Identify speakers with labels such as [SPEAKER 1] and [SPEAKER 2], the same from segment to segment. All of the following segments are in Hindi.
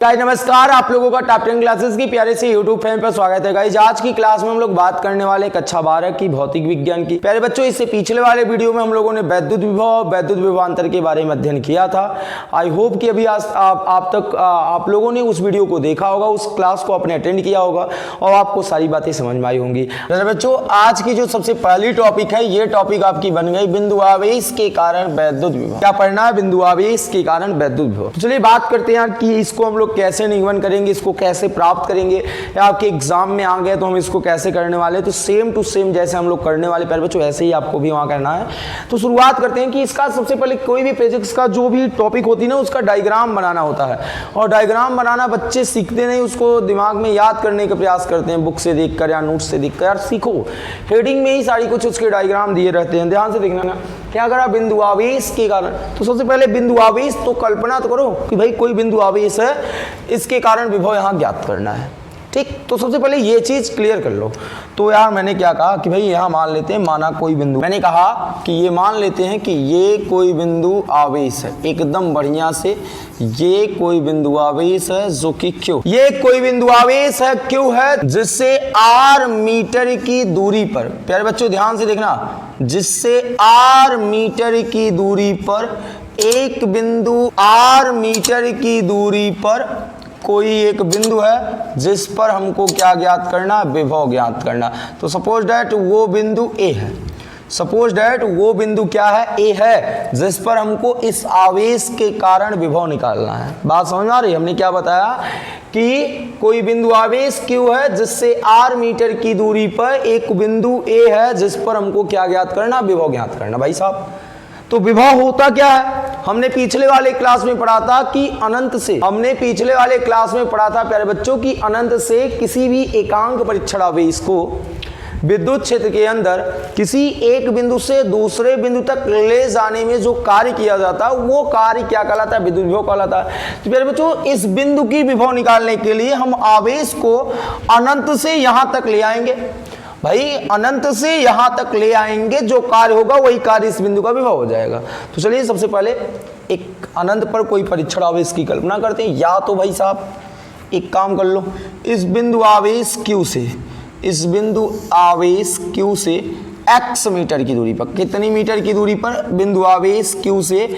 [SPEAKER 1] गाइस नमस्कार, आप लोगों का टॉप 10 क्लासेस की प्यारे से यूट्यूब फैन पर स्वागत है। गाइस आज की क्लास में हम लोग बात करने वाले कक्षा 12 की भौतिक विज्ञान की। प्यारे बच्चों, इससे पिछले वाले वीडियो में हम लोगों ने वैद्युत विभवांतर के बारे में अध्ययन किया था। आई होप कि अभी आज आप लोगों ने उस वीडियो को देखा होगा, उस क्लास को आपने अटेंड किया होगा और आपको सारी बातें समझ में आई होंगी। प्यारे बच्चों, आज की जो सबसे पहली टॉपिक है, ये टॉपिक आपकी बन गई बिंदु आवेश के कारण वैद्युत विभव। क्या पढ़ना है? बिंदु आवेश के कारण वैद्युत विभव। तो चलिए बात करते हैं कि इसको हम लोग कैसे निगमन करेंगे, इसको कैसे प्राप्त करेंगे, या आपके एग्जाम में आ गए तो हम इसको कैसे करने वाले। तो सेम टू सेम जैसे हम लोग करने वाले प्यारे बच्चों, ऐसे ही आपको भी वहां करना है। तो शुरुआत करते हैं कि इसका सबसे पहले कोई भी फिजिक्स का जो भी टॉपिक होती है ना, उसका डायग्राम बनाना होता है। और डायग्राम बनाना बच्चे सीखते नहीं, उसको दिमाग में याद करने का प्रयास करते हैं, बुक से देखकर या नोट से देखकर। यार सीखो, हेडिंग में ही सारी कुछ उसके डायग्राम दिए रहते हैं, ध्यान से देखना ना। क्या करा? बिंदु आवेश के कारण। तो सबसे पहले बिंदु आवेश, तो कल्पना तो करो कि भाई कोई बिंदु आवेश है, इसके कारण विभव यहां ज्ञात करना है। ठीक, तो सबसे पहले ये चीज क्लियर कर लो। तो यार मैंने क्या कहा कि भाई यहां मान लेते हैं, माना कोई बिंदु, मैंने कहा कि ये मान लेते हैं कि ये कोई बिंदु आवेश है, एकदम बढ़िया से ये कोई बिंदु आवेश है जो कि क्यों, ये कोई बिंदु आवेश है, क्यों है, जिससे r मीटर की दूरी पर, प्यारे बच्चों ध्यान से देखना, जिससे r मीटर की दूरी पर एक बिंदु r मीटर की दूरी पर कोई एक बिंदु है जिस पर हमको क्या ज्ञात करना? विभव ज्ञात करना। तो सपोज दैट वो बिंदु A है, सपोज दैट वो बिंदु क्या है? A है, जिस पर हमको इस आवेश के कारण विभव निकालना है। बात समझ में आ रही है? हमने क्या बताया कि कोई बिंदु आवेश Q है, जिससे r मीटर की दूरी पर एक बिंदु A है जिस पर हमको क्या ज्ञात करना? विभव ज्ञात करना। भाई साहब, तो विभव होता क्या है? हमने पिछले वाले क्लास में पढ़ा था कि अनंत से, हमने पिछले वाले क्लास में पढ़ा था प्यारे बच्चों की अनंत से किसी भी एकांक परीक्षण आवेश को विद्युत क्षेत्र के अंदर किसी एक बिंदु से दूसरे बिंदु तक ले जाने में जो कार्य किया जाता है, वो कार्य क्या कहलाता है? विद्युत विभव कहलाता है। तो प्यारे बच्चों, इस बिंदु की विभव निकालने के लिए हम आवेश को अनंत से यहां तक ले आएंगे। भाई अनंत से यहां तक ले आएंगे, जो कार्य होगा वही कार्य इस बिंदु का विभव हो जाएगा। तो चलिए सबसे पहले एक अनंत पर कोई परीक्षण आवेश की कल्पना करते हैं। या तो भाई साहब एक काम कर लो, इस बिंदु आवेश Q से, इस बिंदु आवेश Q से x मीटर की दूरी पर, कितनी मीटर की दूरी पर? बिंदु आवेश Q से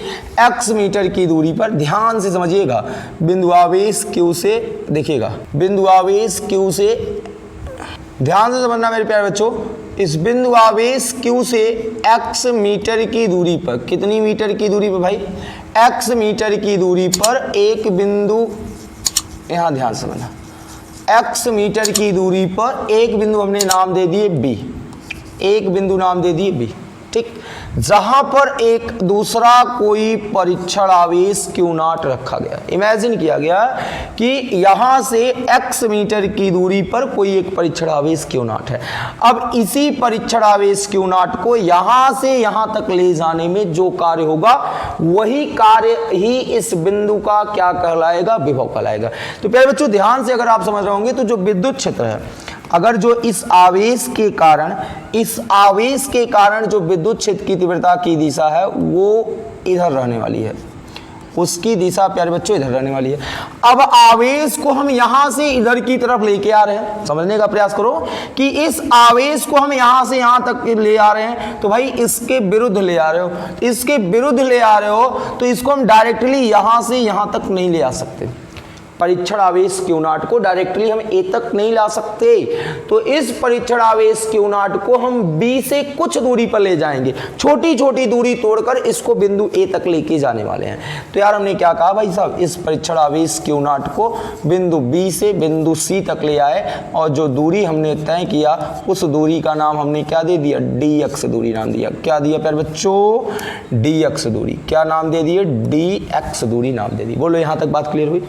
[SPEAKER 1] x मीटर की दूरी पर, ध्यान से समझिएगा, बिंदु आवेश Q से, देखिएगा बिंदु आवेश Q से, ध्यान से समझना मेरे प्यारे बच्चों, इस बिंदु आवेश Q से x मीटर की दूरी पर, कितनी मीटर की दूरी पर भाई? x मीटर की दूरी पर एक बिंदु, यहां ध्यान से समझना, x मीटर की दूरी पर एक बिंदु हमने नाम दे दिए B, एक बिंदु नाम दे दिए B। ठीक, जहां पर एक दूसरा कोई परीक्षण आवेश Q0 रखा गया, इमेजिन किया गया कि यहां से x मीटर की दूरी पर कोई एक परीक्षण आवेश Q0 है। अब इसी परीक्षण आवेश Q0 को यहां से यहां तक ले जाने में जो कार्य होगा, वही कार्य ही इस बिंदु का क्या कहलाएगा? विभव कहलाएगा। तो प्यारे बच्चों ध्यान से अगर आप समझ रहे होंगे, तो जो विद्युत क्षेत्र है, अगर जो इस आवेश के कारण जो विद्युत क्षेत्र की तीव्रता की दिशा है वो इधर रहने वाली है, उसकी दिशा प्यारे बच्चों इधर रहने वाली है। अब आवेश को हम यहां से इधर की तरफ लेके आ रहे हैं, समझने का प्रयास करो कि इस आवेश को हम यहां से यहां तक ले आ रहे हैं, तो भाई इसके विरुद्ध ले आ रहे हो, इसके विरुद्ध ले आ रहे हो, तो इसको हम डायरेक्टली यहां से यहां तक नहीं ले आ सकते। परीक्षण आवेश Q0 को डायरेक्टली हम A तक नहीं ला सकते, तो इस परीक्षण आवेश Q0 को हम B से कुछ दूरी पर ले जाएंगे, छोटी छोटी दूरी तोड़कर इसको बिंदु A तक लेके जाने वाले हैं। तो यार हमने क्या कहा भाई साहब, इस परीक्षण आवेश Q0 को बिंदु B से बिंदु C तक ले आए, और जो दूरी हमने तय किया उस दूरी का नाम हमने क्या दे दिया? dx दूरी नाम दिया। क्या दिया प्यारे बच्चों? dx दूरी। क्या नाम दे दिए? dx दूरी नाम दे दी। बोलो यहां तक बात क्लियर हुई?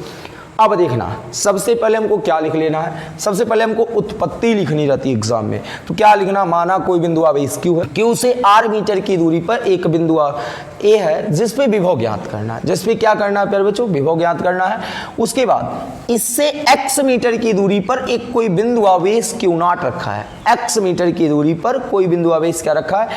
[SPEAKER 1] अब देखना, सबसे पहले हमको क्या लिख लेना है? सबसे पहले हमको उत्पत्ति लिखनी रहती है एग्जाम में। तो क्या लिखना? माना कोई बिंदु आवेश Q है, Q से r मीटर की दूरी पर एक बिंदु A है जिस पे विभव ज्ञात करना है, जिस पे क्या करना है प्यारे बच्चों? विभव ज्ञात करना है। उसके बाद इससे x मीटर की दूरी पर एक कोई बिंदु आवेश Q0 रखा है, x मीटर की दूरी पर कोई बिंदु आवेश क्या रखा है?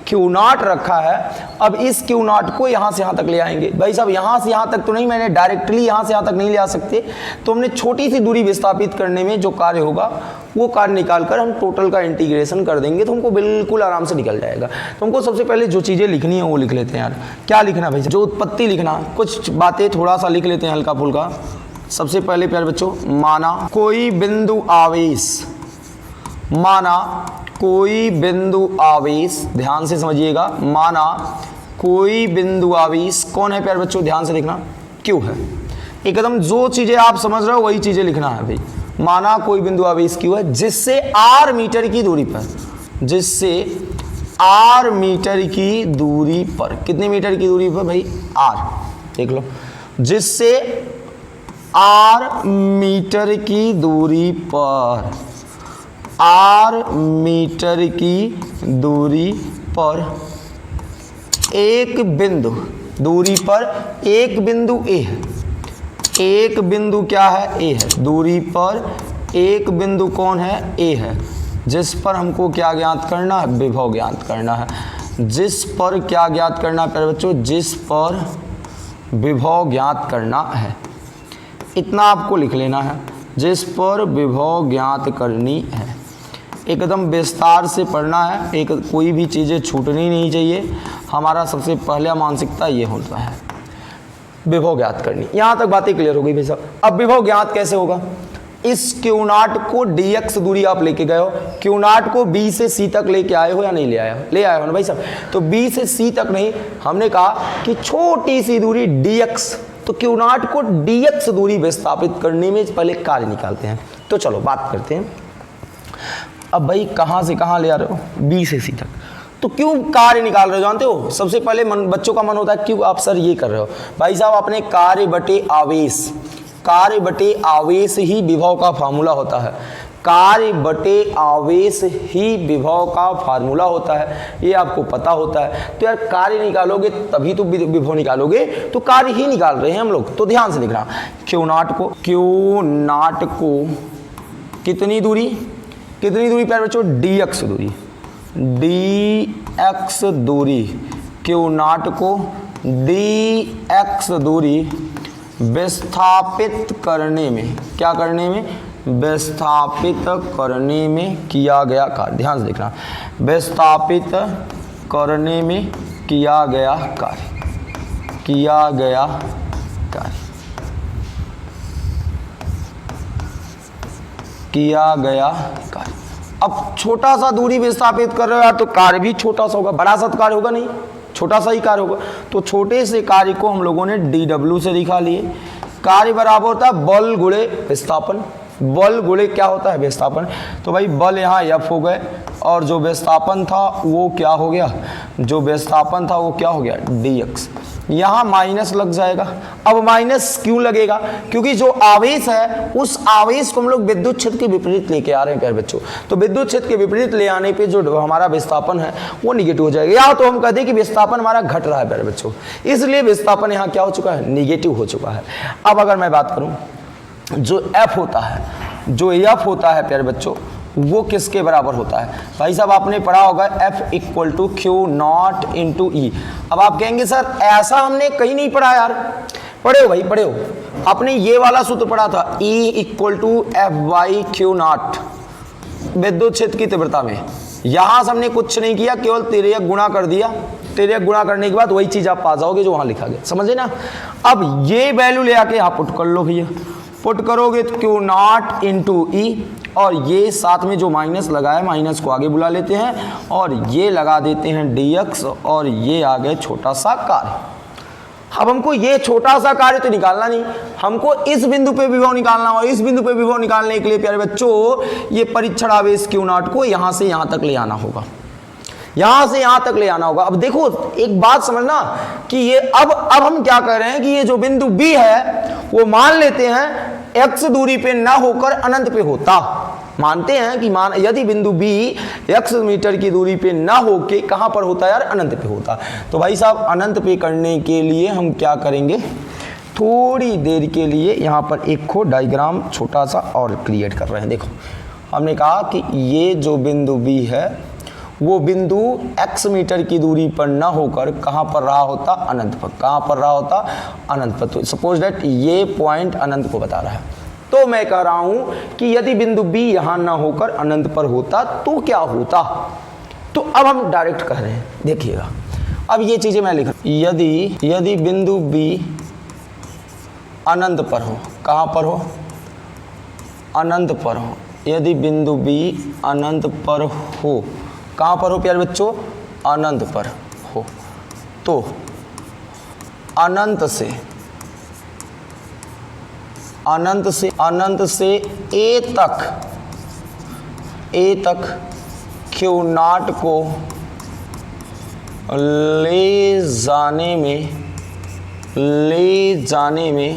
[SPEAKER 1] क्यू नॉट रखा है। अब इस क्यू नॉट को यहाँ से यहाँ तक ले आएंगे। भाई साहब यहाँ से यहाँ तक तो नहीं, मैंने डायरेक्टली यहाँ से यहाँ तक नहीं ले आ सकते, तो हमने छोटी सी दूरी विस्थापित करने में जो कार्य होगा वो कार्य निकाल कर हम टोटल का इंटीग्रेशन कर देंगे, तो हमको बिल्कुल आराम से निकल जाएगा। तो हमको सबसे पहले जो चीज़ें लिखनी है वो लिख लेते हैं यार। क्या लिखना भाई? जो उत्पत्ति लिखना, कुछ बातें थोड़ा सा लिख लेते हैं हल्का फुल्का। सबसे पहले प्यारे बच्चों, माना कोई बिंदु आवेश, माना कोई बिंदु आवेश, ध्यान से समझिएगा, माना कोई बिंदु आवेश कौन है प्यारे बच्चों? ध्यान से देखना, क्यों है। एकदम जो चीज़ें आप समझ रहे हो वही चीज़ें लिखना है भाई। माना कोई बिंदु आवेश क्यों है, जिससे r मीटर की दूरी पर, जिससे r मीटर की दूरी पर, कितने मीटर की दूरी पर भाई? r, देख लो, जिससे r मीटर की दूरी पर, r मीटर की दूरी पर एक बिंदु, दूरी पर एक बिंदु A है, एक बिंदु क्या है? A है। दूरी पर एक बिंदु कौन है? A है, जिस पर हमको क्या ज्ञात करना है? विभव ज्ञात करना है। जिस पर क्या ज्ञात करना है प्यारे बच्चों? जिस पर विभव ज्ञात करना है, इतना आपको लिख लेना है, जिस पर विभव ज्ञात करनी है। एकदम विस्तार से पढ़ना है, एक कोई भी चीज़ें छूटनी नहीं चाहिए। हमारा सबसे पहला मानसिकता ये होता है, विभव ज्ञात करनी। यहाँ तक बातें क्लियर हो गई भाई साहब। अब विभव ज्ञात कैसे होगा? इस क्यू नॉट को dx दूरी आप लेके गए हो, क्यू नॉट को b से c तक लेके आए हो या नहीं ले आए हो? ले आए हो ना भाई साहब। तो b से c तक नहीं, हमने कहा कि छोटी सी दूरी dx, तो क्यू नॉट को dx दूरी विस्थापित करने में पहले कार्य निकालते हैं। तो चलो बात करते हैं। अब भाई कहाँ से कहाँ ले आ रहे हो? b से c तक। तो क्यों कार्य निकाल रहे हो जानते हो? सबसे पहले बच्चों का मन होता है क्यों आप सर ये कर रहे हो? भाई साहब अपने कार्य बटे आवेश, कार्य बटे आवेश ही विभव का फार्मूला होता है। कार्य बटे आवेश ही विभव का फार्मूला होता है, ये आपको पता होता है। तो यार कार्य निकालोगे तभी तो विभव निकालोगे, तो कार्य ही निकाल रहे हैं हम लोग। तो ध्यान से देखना, क्यू नॉट को कितनी दूरी, कितनी दूरी प्यारे बच्चों? dx दूरी, dx दूरी, क्यू नॉट को dx दूरी विस्थापित करने में, क्या करने में? विस्थापित करने में किया गया कार्य। ध्यान से देखना, विस्थापित करने में किया गया कार्य, किया गया कार्य, किया गया कार्य। अब छोटा सा दूरी विस्थापित कर रहे हो यार, तो कार्य भी छोटा सा होगा, बड़ा सा कार्य होगा नहीं, छोटा सा ही कार्य होगा। तो छोटे से कार्य को हम लोगों ने dw से दिखा लिए। कार्य बराबर होता है बल गुणे विस्थापन, बल गुणे क्या होता है? विस्थापन। तो भाई बल यहाँ F हो गए, और जो विस्थापन था वो क्या हो गया? जो विस्थापन था वो क्या हो गया? dx। यहाँ माइनस लग जाएगा। अब माइनस क्यों लगेगा? क्योंकि जो आवेश है उस आवेश को हम लोग विद्युत क्षेत्र के विपरीत लेके आ रहे हैं प्यारे बच्चों। तो विद्युत क्षेत्र के विपरीत ले आने पे जो हमारा विस्थापन है वो निगेटिव हो जाएगा, या तो हम कहते हैं कि विस्थापन हमारा घट रहा है प्यारे बच्चों, इसलिए विस्थापन यहाँ क्या हो चुका है? निगेटिव हो चुका है। अब अगर मैं बात करूँ, जो F होता है, जो F होता है प्यारे बच्चों, वो किसके बराबर होता है? भाई साहब आपने पढ़ा होगा F equal to Q naught into E. अब आप कहेंगे सर ऐसा हमने कहीं नहीं पढ़ा यार। पढ़े हो भाई, पढ़े हो। आपने ये वाला सूत्र पढ़ा था, E equal to F by q naught, विद्युत क्षेत्र की तीव्रता में। यहाँ से हमने कुछ नहीं किया, केवल तिर्यक गुणा कर दिया। तिर्यक गुणा करने के बाद वही चीज़ आप पा जाओगे जो वहाँ लिखा गया, समझे ना। अब ये वैल्यू ले आके आप पुट कर लो भैया, पुट करोगे तो क्यू नॉट इंटू ई, और ये साथ में जो माइनस लगा है माइनस को आगे बुला लेते हैं, और ये लगा देते हैं dx, और ये आ गए छोटा सा कार्य। अब हमको ये छोटा सा कार्य तो निकालना नहीं, हमको इस बिंदु पे विभव निकालना, और इस बिंदु पे विभव निकालने के लिए प्यारे बच्चों ये परीक्षण आवेश क्यू नॉट को यहाँ से यहाँ तक ले आना होगा, यहाँ से यहाँ तक ले आना होगा। अब देखो एक बात समझना कि ये अब हम क्या कर रहे हैं कि ये जो बिंदु B है वो मान लेते हैं x दूरी पे ना होकर अनंत पे होता, मानते हैं कि यदि बिंदु B x मीटर की दूरी पे ना होके कहाँ पर होता यार? अनंत पे होता। तो भाई साहब अनंत पे करने के लिए हम क्या करेंगे? थोड़ी देर के लिए यहाँ पर एक खो डायग्राम छोटा सा और क्रिएट कर रहे हैं। देखो हमने कहा कि ये जो बिंदु B है वो बिंदु x मीटर की दूरी पर न होकर कहाँ पर रहा होता, अनंत पर। कहाँ पर रहा होता, अनंत पर। तो सपोज दैट ये पॉइंट अनंत को बता रहा है, तो मैं कह रहा हूं कि यदि बिंदु B यहां ना होकर अनंत पर होता तो क्या होता। तो अब हम डायरेक्ट कह रहे हैं, देखिएगा अब ये चीजें मैं लिख रहा हूं। यदि बिंदु B अनंत पर हो, कहां पर हो, अनंत पर हो। यदि बिंदु B अनंत पर हो, कहां पर हो प्यारे बच्चों, अनंत पर हो, तो अनंत से ए तक क्यू नॉट को ले जाने में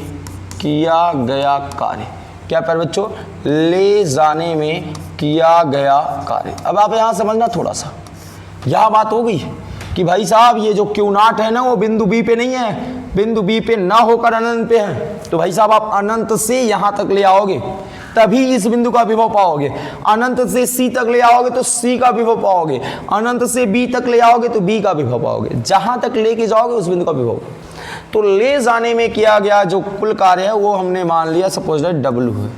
[SPEAKER 1] किया गया कार्य। क्या प्यारे बच्चों, ले जाने में किया गया कार्य। अब आप यहाँ समझना थोड़ा सा, यह बात हो गई कि भाई साहब ये जो क्यू नॉट है ना वो बिंदु बी पे नहीं है, बिंदु बी पे ना होकर अनंत पे है। तो भाई साहब आप अनंत से यहाँ तक ले आओगे तभी इस बिंदु का विभव पाओगे, अनंत से सी तक ले आओगे तो सी का विभव पाओगे, अनंत से बी तक ले आओगे तो बी का विभव पाओगे, जहां तक लेके जाओगे उस बिंदु का विभव। तो ले जाने में किया गया जो कुल कार्य है वो हमने मान लिया सपोज दैट W है।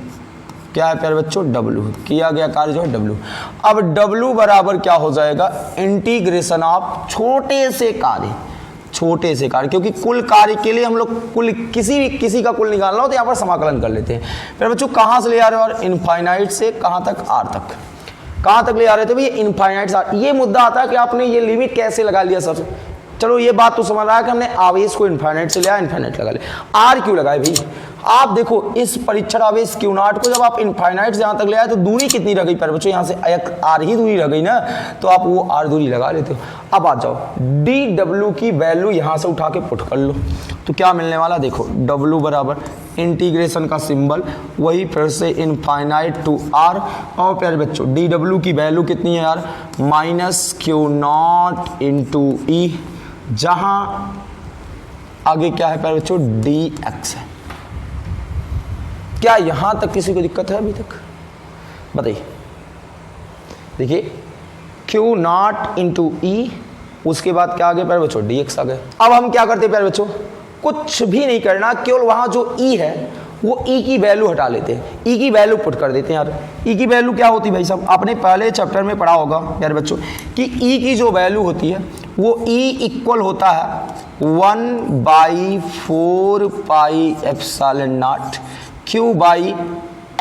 [SPEAKER 1] क्या है प्यारे बच्चों, W है, किया गया कार्य जो है W। अब W बराबर क्या हो जाएगा, इंटीग्रेशन ऑफ छोटे से कार्य, क्योंकि कुल कार्य के लिए हम लोग कुल किसी का कुल निकालना हो तो यहाँ पर समाकलन कर लेते हैं। फिर बच्चों कहाँ से ले आ रहे हो, और इनफाइनाइट से कहाँ तक, R तक। कहाँ तक ले आ रहे थे भाई, इनफाइनाइट से। ये मुद्दा आता है कि आपने ये लिमिट कैसे लगा लिया सर। चलो ये बात तो समझ रहा है कि हमने आवेश को इनफाइनाइट से लिया, इनफाइनाइट लगा लिया। R क्यों लगाए भाई, आप देखो इस परीक्षण आवेश क्यू नॉट को जब आप इनफाइनाइट से यहाँ तक ले आए तो दूरी कितनी रह गई प्यारे बच्चों, यहाँ से R ही दूरी रह गई ना, तो आप वो R दूरी लगा लेते हो। अब आ जाओ dW की वैल्यू यहाँ से उठा के पुट कर लो, तो क्या मिलने वाला देखो, W बराबर इंटीग्रेशन का सिंबल वही फिर से इनफाइनाइट टू R, और प्यारे बच्चों dW की वैल्यू कितनी है यार, -Q0 इंटू E, जहाँ आगे क्या है प्यारे बच्चों, dx है। क्या यहां तक किसी को दिक्कत है अभी तक, बताइए। देखिए Q0 इंटू ई, उसके बाद क्या आ गया प्यारे बच्चों, dx आ गए। अब हम क्या करते हैं प्यारे बच्चों, कुछ भी नहीं करना, केवल वहां जो e है वो e की वैल्यू हटा लेते हैं, e की वैल्यू पुट कर देते हैं यार। e की वैल्यू क्या होती है भाई साहब, आपने पहले चैप्टर में पढ़ा होगा प्यारे बच्चों कि e की जो वैल्यू होती है वो e इक्वल होता है 1/4 पाई epsilon not Q by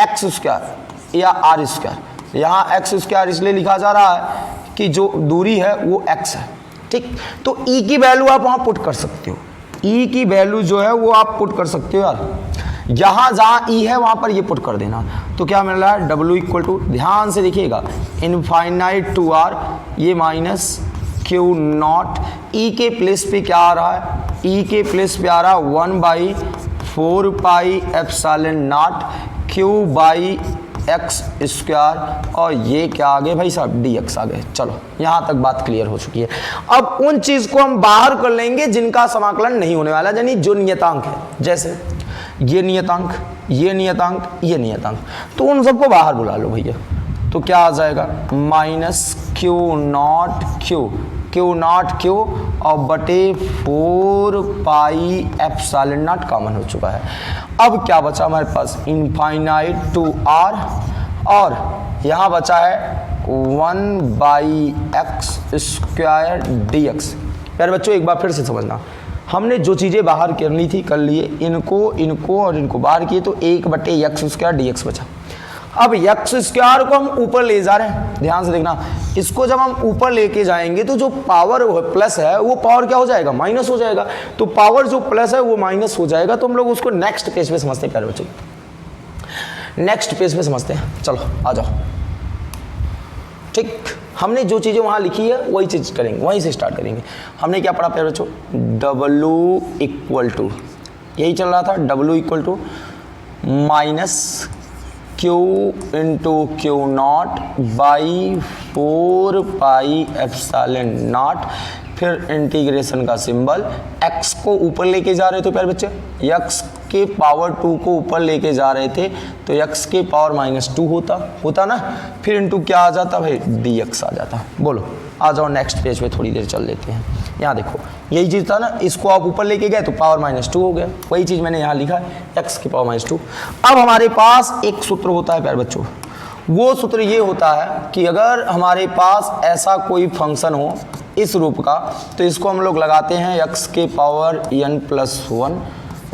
[SPEAKER 1] x square या R स्क्वायर। यहाँ एक्स स्क्वायर इसलिए लिखा जा रहा है कि जो दूरी है वो x है, ठीक। तो E की वैल्यू आप वहाँ पुट कर सकते हो, E की वैल्यू जो है वो आप पुट कर सकते हो यार। यहाँ जहाँ E है वहाँ पर ये पुट कर देना, तो क्या मिल रहा है, W इक्वल टू, ध्यान से देखिएगा, इनफाइनाइट टू R, ये -Q0, E के प्लेस पे क्या आ रहा है, E के प्लेस पे आ रहा है 1/4 पाई epsilon not Q by x square, और ये क्या आ गए भाई साहब, dx आ गए। चलो यहाँ तक बात क्लियर हो चुकी है। अब उन चीज को हम बाहर कर लेंगे जिनका समाकलन नहीं होने वाला, यानी जो नियतांक है, जैसे ये नियतांक, ये नियतांक, ये नियतांक, तो उन सबको बाहर बुला लो भैया। तो क्या आ जाएगा, -Q0 और बटे 4 पाई एप्सिलॉन नॉट कॉमन हो चुका है। अब क्या बचा हमारे पास, इनफाइनाइट टू R, और यहाँ बचा है 1/x स्क्वायर dx। प्यारे बच्चों एक बार फिर से समझना, हमने जो चीज़ें बाहर करनी थी कर लिए, इनको और इनको बाहर किए, तो 1/x स्क्वायर dx बचा। अब x स्क्वायर को हम ऊपर ले जा रहे हैं, ध्यान से देखना, इसको जब हम ऊपर लेके जाएंगे तो जो पावर प्लस है वो पावर क्या हो जाएगा, माइनस हो जाएगा। तो पावर जो प्लस है वो माइनस हो जाएगा, तो हम लोग उसको नेक्स्ट पेज पे समझते हैं प्यारे बच्चों, नेक्स्ट पेज पे समझते हैं। चलो आ जाओ, ठीक। हमने जो चीज़ें वहाँ लिखी है वही चीज़ करेंगे, वहीं से स्टार्ट करेंगे। हमने क्या पढ़ा प्यारे बच्चों, W इक्वल टू, यही चल रहा था, W equal to -Q into Q0 by 4 pi epsilon naught, फिर इंटीग्रेशन का सिंबल, x को ऊपर लेके जा रहे हो तो प्यारे बच्चे x के पावर 2 को ऊपर लेके जा रहे थे तो x के पावर -2 होता ना, फिर इनटू क्या आ जाता भाई, dx आ जाता। बोलो, आ जाओ नेक्स्ट पेज पे थोड़ी देर चल लेते हैं। यहाँ देखो यही चीज़ था ना, इसको आप ऊपर लेके गए तो पावर -2 हो गया, वही चीज़ मैंने यहाँ लिखा है x के पावर -2। अब हमारे पास एक सूत्र होता है प्यारे बच्चों, वो सूत्र ये होता है कि अगर हमारे पास ऐसा कोई फंक्शन हो इस रूप का, तो इसको हम लोग लगाते हैं x के पावर n+1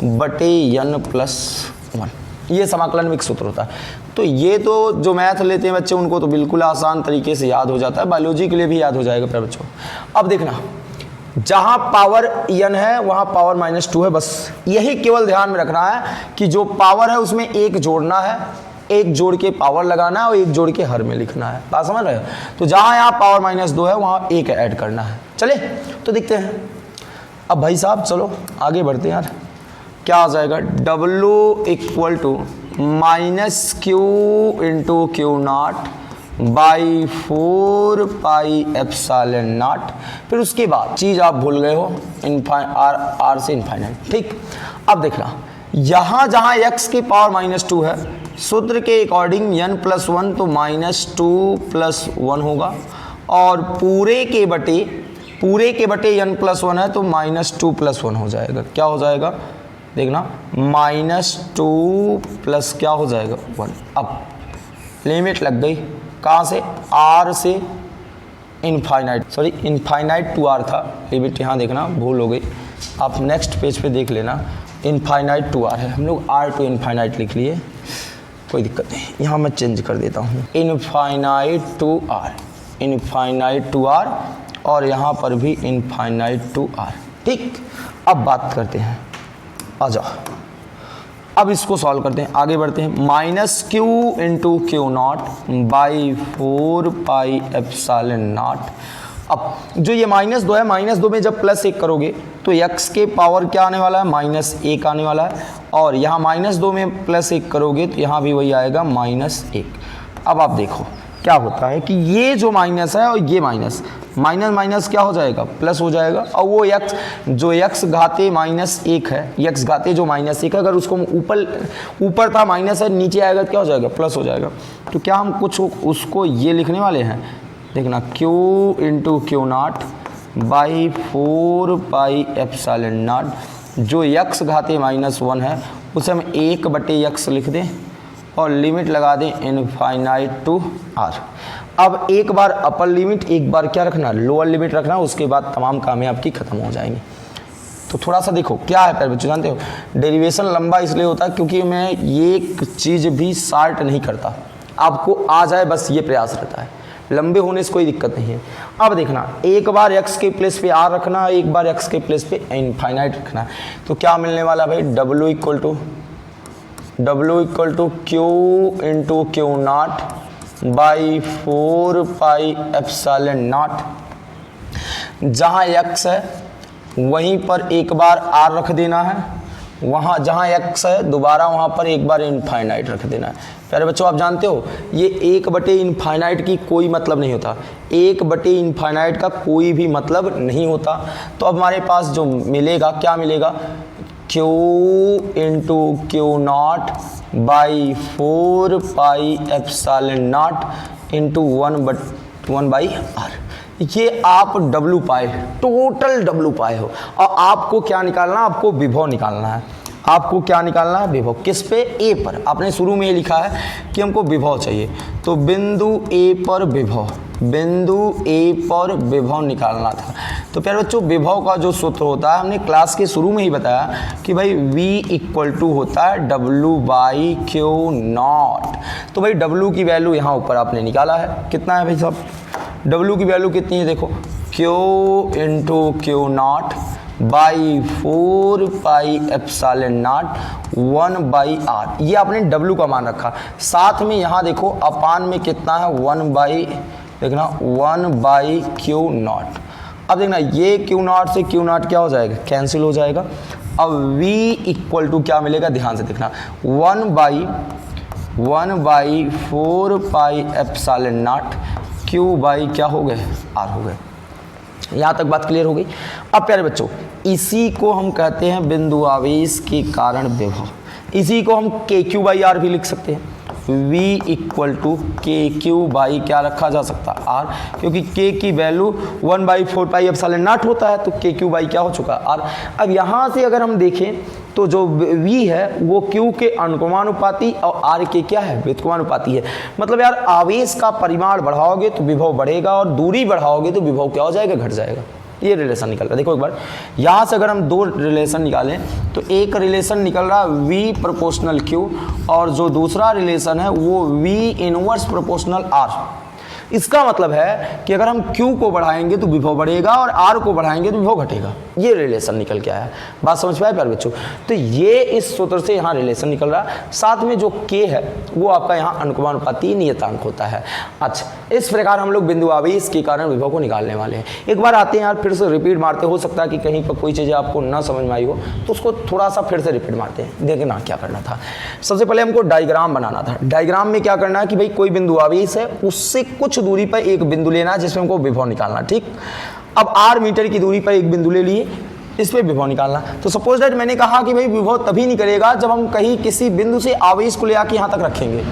[SPEAKER 1] बटे n+1, ये समाकलन में एक सूत्र होता है। तो ये तो जो मैथ लेते हैं बच्चे उनको तो बिल्कुल आसान तरीके से याद हो जाता है, बायोलॉजी के लिए भी याद हो जाएगा प्यारे बच्चों। अब देखना, जहाँ पावर n है वहाँ पावर -2 है, बस यही केवल ध्यान में रखना है कि जो पावर है उसमें एक जोड़ना है, एक जोड़ के पावर लगाना है और एक जोड़ के हर में लिखना है, बात समझ रहे हो। तो जहाँ यहाँ पावर -2 है वहाँ एक ऐड करना है। चले तो देखते हैं। अब भाई साहब चलो आगे बढ़ते हैं यार, क्या आ जाएगा, W equal to -Q into Q0 by 4 pi epsilon naught. फिर उसके बाद चीज़ आप भूल गए हो, आर से इनफाइनाइट, ठीक। अब देखना, यहाँ जहाँ x के पावर -2 है, सूत्र के अकॉर्डिंग n+1 तो -2+1 होगा, और पूरे के बटे n+1 है तो -2+1 हो जाएगा। क्या हो जाएगा देखना, -2 प्लस क्या हो जाएगा 1। अब लिमिट लग गई कहाँ से, r से infinite, sorry infinite to r था लिमिट, यहाँ देखना भूल हो गई, आप नेक्स्ट पेज पे देख लेना, इनफाइनाइट टू r है, हम लोग r टू इनफाइनाइट लिख लिए, कोई दिक्कत नहीं। यहाँ मैं चेंज कर देता हूँ, इनफाइनाइट टू r और यहाँ पर भी इनफाइनाइट टू r, ठीक। अब बात करते हैं, आ जाओ अब इसको सॉल्व करते हैं, आगे बढ़ते हैं। -Q into Q0 by 4 pi epsilon not. अब जो ये -2 है, -2 में जब +1 करोगे तो x के पावर क्या आने वाला है, -1 आने वाला है, और यहाँ -2 में +1 करोगे तो यहाँ भी वही आएगा -1। अब आप देखो क्या होता है कि ये जो माइनस है और ये माइनस क्या हो जाएगा, प्लस हो जाएगा, और वो जो x घाते -1 है, x घाते जो -1 है, अगर उसको ऊपर था माइनस है, नीचे आएगा तो क्या हो जाएगा, प्लस हो जाएगा। तो क्या हम कुछ उसको ये लिखने वाले हैं, देखना, Q into Q0 by 4 pi epsilon not, जो x घाते -1 है उसे हम 1/x लिख दें और लिमिट लगा दें इनफाइनाइट टू r। अब एक बार अपर लिमिट, एक बार क्या रखना, लोअर लिमिट रखना, उसके बाद तमाम कामें आपकी खत्म हो जाएंगी। तो थोड़ा सा देखो क्या है प्यारे बच्चों, जानते हो डेरिवेशन लंबा इसलिए होता है क्योंकि मैं ये चीज़ भी शार्ट नहीं करता, आपको आ जाए बस ये प्रयास रहता है, लंबे होने से कोई दिक्कत नहीं है। अब देखना, एक बार x के प्लेस पे r रखना, एक बार x के प्लेस पे इनफाइनाइट रखना, तो क्या मिलने वाला भाई, W equal to Q into Q0 by 4 pi epsilon naught. जहाँ x है वहीं पर एक बार r रख देना है, वहाँ जहाँ x है दोबारा वहाँ पर एक बार इनफाइनाइट रख देना है। प्यारे बच्चों आप जानते हो ये 1/इनफाइनाइट की कोई मतलब नहीं होता, 1/इनफाइनाइट का कोई भी मतलब नहीं होता। तो अब हमारे पास जो मिलेगा, क्या मिलेगा, Q into Q0 by 4 pi epsilon not into 1/r। ये आप W पाए, टोटल W पाए हो, और आपको क्या निकालना, आपको विभव निकालना है। आपको क्या निकालना है, विभव, किस पे, A पर। आपने शुरू में ये लिखा है कि हमको विभव चाहिए, तो बिंदु A पर विभव निकालना था। तो प्यारे बच्चों विभव का जो सूत्र होता है, हमने क्लास के शुरू में ही बताया कि भाई V इक्वल टू होता है W/Q0। तो भाई W की वैल्यू यहाँ ऊपर आपने निकाला है, कितना है भाई साहब, W की वैल्यू कितनी है, देखो Q into Q0 by 4 pi epsilon not 1/r। ये आपने W का मान रखा, साथ में यहाँ देखो अपान में कितना है, 1/Q0। अब देखना ये Q0 से Q0 क्या हो जाएगा, कैंसिल हो जाएगा। अब V इक्वल टू क्या मिलेगा, ध्यान से देखना, 1/4 पाई एप्सिलॉन नॉट Q बाई क्या हो गए, R हो गए। यहाँ तक बात क्लियर हो गई। अब प्यारे बच्चों इसी को हम कहते हैं बिंदु आवेश के कारण विभव। इसी को हम KQ/R भी लिख सकते हैं। V equal to KQ by क्या रखा जा सकता है R, क्योंकि K की वैल्यू 1/4πε0 होता है, तो KQ बाई क्या हो चुका है R। अब यहाँ से अगर हम देखें तो जो V है वो Q के अनुक्रमानुपाती और R के क्या है, व्युत्क्रमानुपाती है। मतलब यार आवेश का परिमाण बढ़ाओगे तो विभव बढ़ेगा और दूरी बढ़ाओगे तो विभव क्या हो जाएगा, घट जाएगा। ये रिलेशन निकल रहा है। देखो एक बार यहाँ से अगर हम दो रिलेशन निकालें तो एक रिलेशन निकल रहा है V प्रोपोर्शनल Q और जो दूसरा रिलेशन है वो V इनवर्स प्रोपोर्शनल R। इसका मतलब है कि अगर हम Q को बढ़ाएंगे तो विभव बढ़ेगा और R को बढ़ाएंगे तो विभव घटेगा। ये रिलेशन निकल के आया है। बात समझ पाए प्यारे बच्चों? तो ये इस सूत्र से यहाँ रिलेशन निकल रहा है। साथ में जो K है वो आपका यहाँ अनुक्रमानुपाती नियतांक होता है। अच्छा, इस प्रकार हम लोग बिंदु आवेश के कारण विभव को निकालने वाले हैं। एक बार आते हैं यार, फिर से रिपीट मारते, हो सकता है कि कहीं पर कोई चीज़ें आपको ना समझ में आई हो तो उसको थोड़ा सा फिर से रिपीट मारते हैं। देखना क्या करना था। सबसे पहले हमको डायग्राम बनाना था। डायग्राम में क्या करना है कि भाई कोई बिंदु आवेश है, उससे कुछ दूरी पर एक बिंदु लेना है जिसमें हमको विभव निकालना। ठीक, अब R मीटर की दूरी पर एक बिंदु ले लिए, इस पे विभव निकालना। तो सपोज दैट मैंने कहा कि भाई विभव तभी निकलेगा जब हम कहीं किसी बिंदु से आवेश को ले आके यहाँ तक रखेंगे।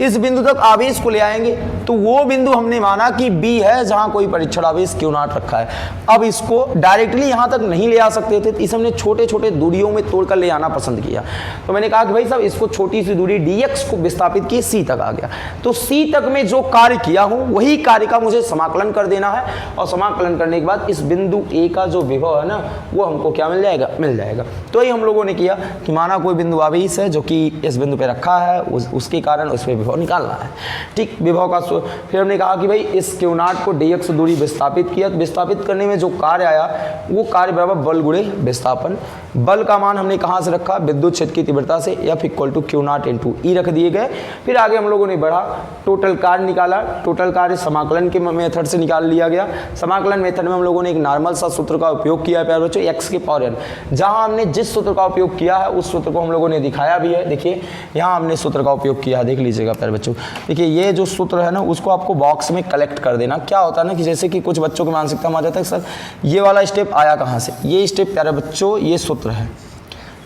[SPEAKER 1] इस बिंदु तक आवेश को ले आएंगे तो वो बिंदु हमने माना कि B है जहां कोई परीक्षण आवेश Q0 रखा है। अब इसको डायरेक्टली यहां तक नहीं ले आ सकते थे, इसे हमने छोटे छोटे दूरियों में तोड़कर ले आना पसंद किया। तो मैंने कहा कि भाई साहब इसको छोटी सी दूरी dx को विस्थापित किए C तक आ गया। तो C तक में जो कार्य किया हूं वही कार्य का मुझे समाकलन कर देना है और समाकलन करने के बाद इस बिंदु A का जो विभव है ना वो हमको क्या मिल जाएगा, मिल जाएगा। तो ये हम लोगों ने किया कि माना कोई बिंदु आवेश है जो कि इस बिंदु पे रखा है, उसके कारण उस पर विभव निकालना है। ठीक, विभव का फिर हमने कहा कि भाई इस Q0 को dx दूरी विस्थापित किया। विस्थापित करने में जो कार्य आया वो कार्य बराबर बल गुणे विस्थापन। बल का मान हमने कहाँ से रखा, विद्युत क्षेत्र की तीव्रता से, F equal to Q0 into E रख दिए गए। फिर आगे हम लोगों ने बढ़ा, टोटल कार्य निकाला। टोटल कार्य समाकलन के मेथड से निकाल लिया गया। समाकलन मेथड में हम लोगों ने एक नॉर्मल सा सूत्र का उपयोग किया है प्यारे बच्चों, x की पावर n। जहाँ हमने जिस सूत्र का उपयोग किया है उस सूत्र को हम लोगों ने दिखाया भी है। देखिए यहाँ हमने सूत्र का उपयोग किया है, देख लीजिएगा प्यारे बच्चों। देखिए ये जो सूत्र है ना उसको आपको बॉक्स में कलेक्ट कर देना। क्या होता है ना कि जैसे कि कुछ बच्चों की मानसिकता में आ जाता है सर ये वाला स्टेप आया कहाँ से, ये स्टेप प्यारे बच्चों ये सूत्र है,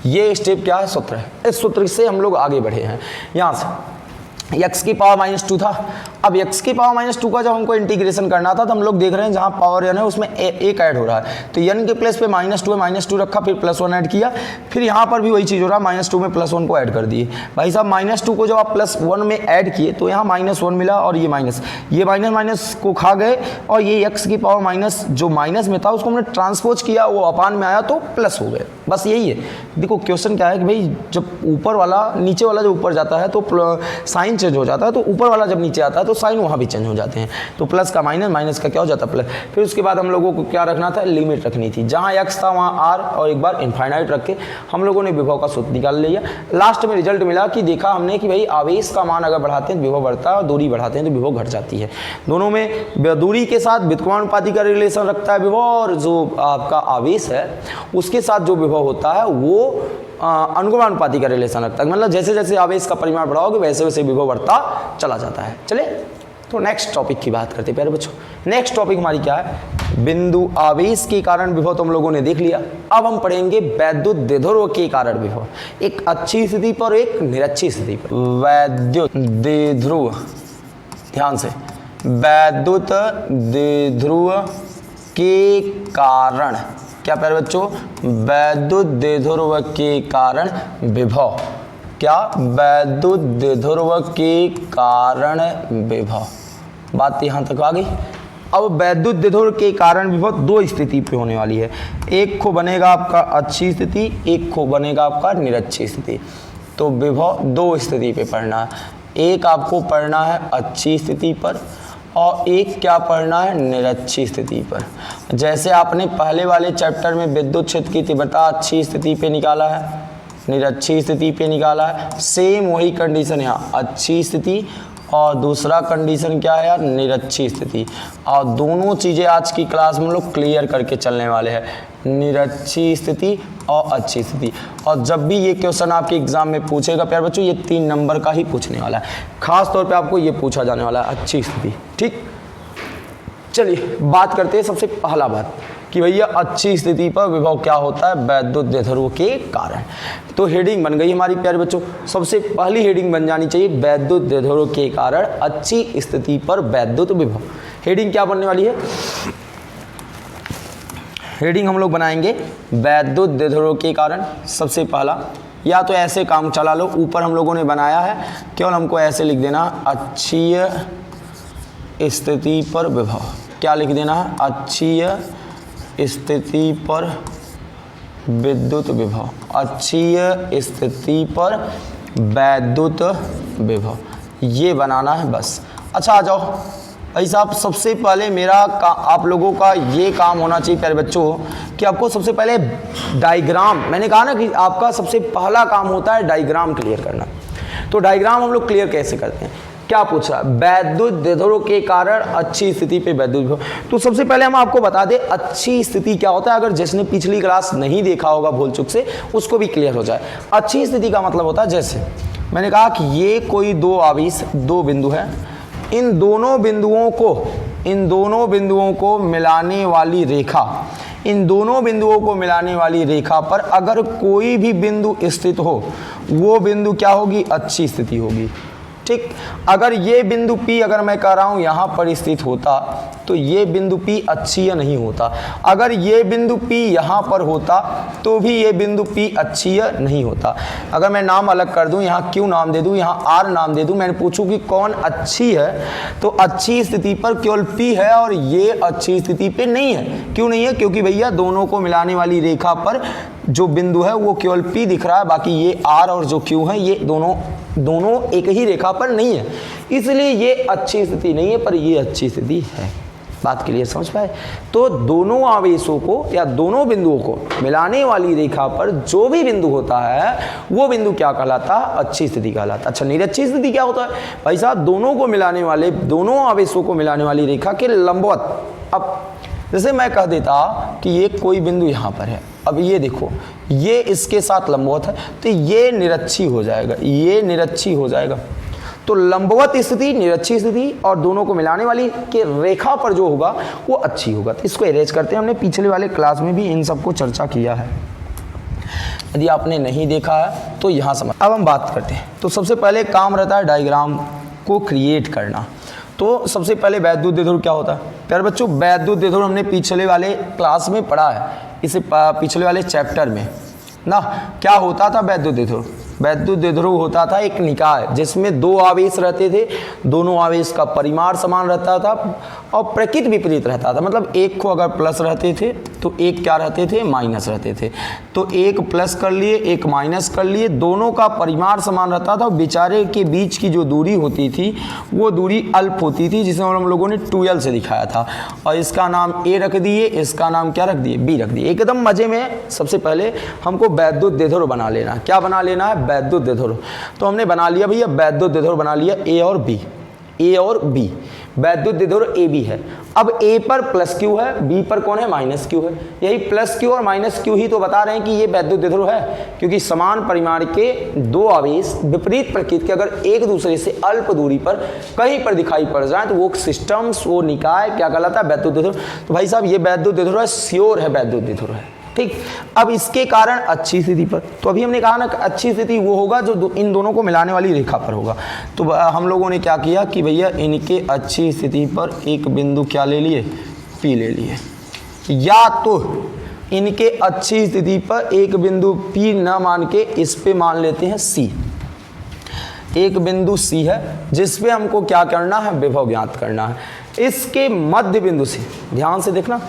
[SPEAKER 1] ये स्टेप क्या है, सूत्र है। इस सूत्र से हम लोग आगे बढ़े हैं। यहाँ से x की पावर -2 था। अब x की पावर -2 का जब हमको इंटीग्रेशन करना था तो हम लोग देख रहे हैं जहाँ पावर n है उसमें एक ऐड हो रहा है, तो n के प्लेस पे -2 है, -2 रखा, फिर +1 ऐड किया। फिर यहाँ पर भी वही चीज़ हो रहा है, -2 में +1 को ऐड कर दिए। भाई साहब -2 को जब आप +1 में ऐड किए तो यहाँ -1 मिला और ये माइनस को खा गए और ये x की पावर माइनस जो माइनस में था उसको हमने ट्रांसपोज किया, वो अपान में आया तो प्लस हो गए। बस यही है। देखो क्वेश्चन क्या है कि भाई जब ऊपर वाला नीचे वाला जब ऊपर जाता है तो साइन चेंज हो जाता है, तो ऊपर वाला जब नीचे आता है तो साइन वहाँ भी चेंज हो जाते हैं। तो प्लस का माइनस, माइनस का क्या हो जाता है प्लस। फिर उसके बाद हम लोगों को क्या रखना था, लिमिट रखनी थी। जहाँ x था वहाँ r और एक बार इनफाइनाइट रख के हम लोगों ने विभव का सूत्र निकाल लिया। लास्ट में रिजल्ट मिला कि देखा हमने कि भाई आवेश का मान अगर बढ़ाते हैं तो विभव बढ़ता है और दूरी बढ़ाते हैं तो विभव घट जाती है। दोनों में दूरी के साथ व्युत्क्रमानुपाती का रिलेशन रखता है विभव, और जो आपका आवेश है उसके साथ जो विभव होता है वो अनुक्रमानुपाती का रिलेशन रखता है। मतलब जैसे जैसे आवेश का परिमाण बढ़ाओगे वैसे वैसे विभव बढ़ता चला जाता है। चले तो नेक्स्ट टॉपिक की बात करते हैं प्यारे बच्चों। नेक्स्ट टॉपिक हमारी क्या है, बिंदु आवेश के कारण विभव तो हम लोगों ने देख लिया। अब हम पढ़ेंगे वैद्युत द्विध्रुव के कारण विभव, एक अच्छी स्थिति पर एक निरक्षी स्थिति पर। वैद्युत द्विध्रुव, ध्यान से, वैद्युत द्विध्रुव के कारण क्या प्यारे बच्चों, वैद्युत द्विध्रुव के कारण विभव। क्या, वैद्युत द्विध्रुव के कारण विभव। बात यहाँ तक आ गई। अब वैद्युत द्विध्रुव के कारण विभव दो स्थिति पे होने वाली है। एक को बनेगा आपका अच्छी स्थिति, एक को बनेगा आपका निरक्षी स्थिति। तो विभव दो स्थिति पे पढ़ना है। एक आपको पढ़ना है अच्छी स्थिति पर और एक क्या पढ़ना है, निरक्षी स्थिति पर। जैसे आपने पहले वाले चैप्टर में विद्युत क्षेत्र की तीव्रता अच्छी स्थिति पे निकाला है, निरक्षी स्थिति पे निकाला है, सेम वही कंडीशन यहाँ अच्छी स्थिति और दूसरा कंडीशन क्या है यार, निरक्षी स्थिति। और दोनों चीज़ें आज की क्लास में हम लोग क्लियर करके चलने वाले हैं, निरक्षी स्थिति और अच्छी स्थिति। और जब भी ये क्वेश्चन आपके एग्जाम में पूछेगा प्यारे बच्चों, ये 3 नंबर का ही पूछने वाला है। खास तौर पे आपको ये पूछा जाने वाला है अच्छी स्थिति। ठीक, चलिए बात करते हैं सबसे पहला बात, कि भैया अच्छी स्थिति पर विभव क्या होता है, वैद्युत द्विध्रुव के कारण। तो हेडिंग बन गई हमारी प्यारे बच्चों, सबसे पहली हेडिंग बन जानी चाहिए वैद्युत द्विध्रुव के कारण अच्छी स्थिति पर वैद्युत विभव। हेडिंग क्या बनने वाली है, हेडिंग हम लोग बनाएंगे वैद्युत द्विध्रुव के कारण। सबसे पहला, या तो ऐसे काम चला लो, ऊपर हम लोगों ने बनाया है, केवल हमको ऐसे लिख देना अच्छी स्थिति पर विभव। क्या लिख देना है, अच्छी स्थिति पर विद्युत विभव, अच्छी स्थिति पर वैद्युत विभव, ये बनाना है बस। अच्छा आ जाओ भाई साहब, सबसे पहले मेरा आप लोगों का ये काम होना चाहिए प्यारे बच्चों कि आपको सबसे पहले डायग्राम, मैंने कहा ना कि आपका सबसे पहला काम होता है डायग्राम क्लियर करना। तो डायग्राम हम लोग क्लियर कैसे करते हैं, क्या पूछा, वैद्युत द्विध्रुव के कारण अच्छी स्थिति पे वैद्युत विभव। तो सबसे पहले हम आपको बता दें अच्छी स्थिति क्या होता है, अगर जिसने पिछली क्लास नहीं देखा होगा भूल चुक से, उसको भी क्लियर हो जाए। अच्छी स्थिति का मतलब होता है, जैसे मैंने कहा कि ये कोई दो आवेश, दो बिंदु है, इन दोनों बिंदुओं को मिलाने वाली रेखा, इन दोनों बिंदुओं को मिलाने वाली रेखा पर अगर कोई भी बिंदु स्थित हो, वो बिंदु क्या होगी, अच्छी स्थिति होगी। ठीक, अगर ये बिंदु P अगर मैं कह रहा हूँ यहाँ पर स्थित होता तो ये बिंदु P अच्छी या नहीं होता, अगर ये बिंदु P यहाँ पर होता तो भी ये बिंदु P अच्छी या नहीं होता। अगर मैं नाम अलग कर दूँ, यहाँ Q नाम दे दूँ, यहाँ R नाम दे दूँ, मैंने पूछूँ कि कौन अच्छी है, तो अच्छी स्थिति पर केवल P है और ये अच्छी स्थिति पे नहीं है। क्यों नहीं है, क्योंकि भैया दोनों को मिलाने वाली रेखा पर जो बिंदु है वो केवल P दिख रहा है, बाकी ये R और जो Q है ये दोनों एक ही रेखा पर नहीं है, इसलिए ये अच्छी स्थिति नहीं है, पर ये अच्छी स्थिति है। बात क्लियर समझ पाए। तो दोनों आवेशों को या दोनों बिंदुओं को मिलाने वाली रेखा पर जो भी बिंदु होता है वो बिंदु क्या कहलाता है, अच्छी स्थिति कहलाता। अच्छा, निरक्षी स्थिति क्या होता है भाई साहब, दोनों आवेशों को मिलाने वाली रेखा के लंबवत। अब जैसे मैं कह देता कि ये कोई बिंदु यहाँ पर है, अब ये देखो ये इसके साथ लंबवत है, तो ये निरक्षी हो जाएगा, ये निरक्षी हो जाएगा। तो लंबवत स्थिति, निरक्षी स्थिति और दोनों को मिलाने वाली के रेखा पर जो होगा वो अच्छी होगा। तो इसको अरेंज करते हैं, हमने पिछले वाले क्लास में भी इन सबको चर्चा किया है, यदि आपने नहीं देखा है तो यहाँ समझ। अब हम बात करते हैं, तो सबसे पहले काम रहता है डायग्राम को क्रिएट करना। तो सबसे पहले वैद्युत द्विध्रुव क्या होता है प्यारे बच्चों, वैद्युत द्विध्रुव हमने पिछले वाले क्लास में पढ़ा है, इसे पिछले वाले चैप्टर में ना। क्या होता था वैद्युत द्विध्रुव, वैद्युत द्विध्रुव होता था एक निकाय जिसमें दो आवेश रहते थे, दोनों आवेश का परिमाण समान रहता था और प्रकृति विपरीत रहता था। मतलब एक को अगर प्लस रहते थे तो एक क्या रहते थे, माइनस रहते थे। तो एक प्लस कर लिए, एक माइनस कर लिए, दोनों का परिमाण समान रहता था। बेचारे के बीच की जो दूरी होती थी वो दूरी अल्प होती थी, जिसे हम लोगों ने 2l से दिखाया था। और इसका नाम A रख दिए, इसका नाम क्या रख दिए, B रख दिए। एकदम मजे में सबसे पहले हमको वैद्युत द्विध्रुव बना लेना। क्या बना लेना है, वैद्युत द्विध्रुव। तो हमने बना लिया भैया वैद्युत द्विध्रुव, बना लिया A और B, A और B, वैद्युत द्विध्रुव AB है। अब A पर प्लस Q है, B पर कौन है, माइनस Q है। यही प्लस Q और माइनस Q ही तो बता रहे हैं कि ये वैद्युत द्विध्रुव है, क्योंकि समान परिमाण के दो आवेश विपरीत प्रकृति के अगर एक दूसरे से अल्प दूरी पर कहीं पर दिखाई पड़ जाए तो वो सिस्टम्स, वो निकाय क्या कहलाता है, वैद्युत द्विध्रुव। तो भाई साहब ये वैद्युत द्विध्रुव है, श्योर है वैद्युत द्विध्रुव है। ठीक, अब इसके कारण अच्छी स्थिति पर, तो अभी हमने कहा ना अच्छी स्थिति वो होगा जो इन दोनों को मिलाने वाली रेखा पर होगा। तो हम लोगों ने क्या किया कि भैया इनके अच्छी स्थिति पर एक बिंदु क्या ले लिए, P ले लिए, या तो इनके अच्छी स्थिति पर एक बिंदु P न मान के इस पे मान लेते हैं C। एक बिंदु C है जिस पे हमको क्या करना है, विभव ज्ञात करना है। इसके मध्य बिंदु से, ध्यान से देखना,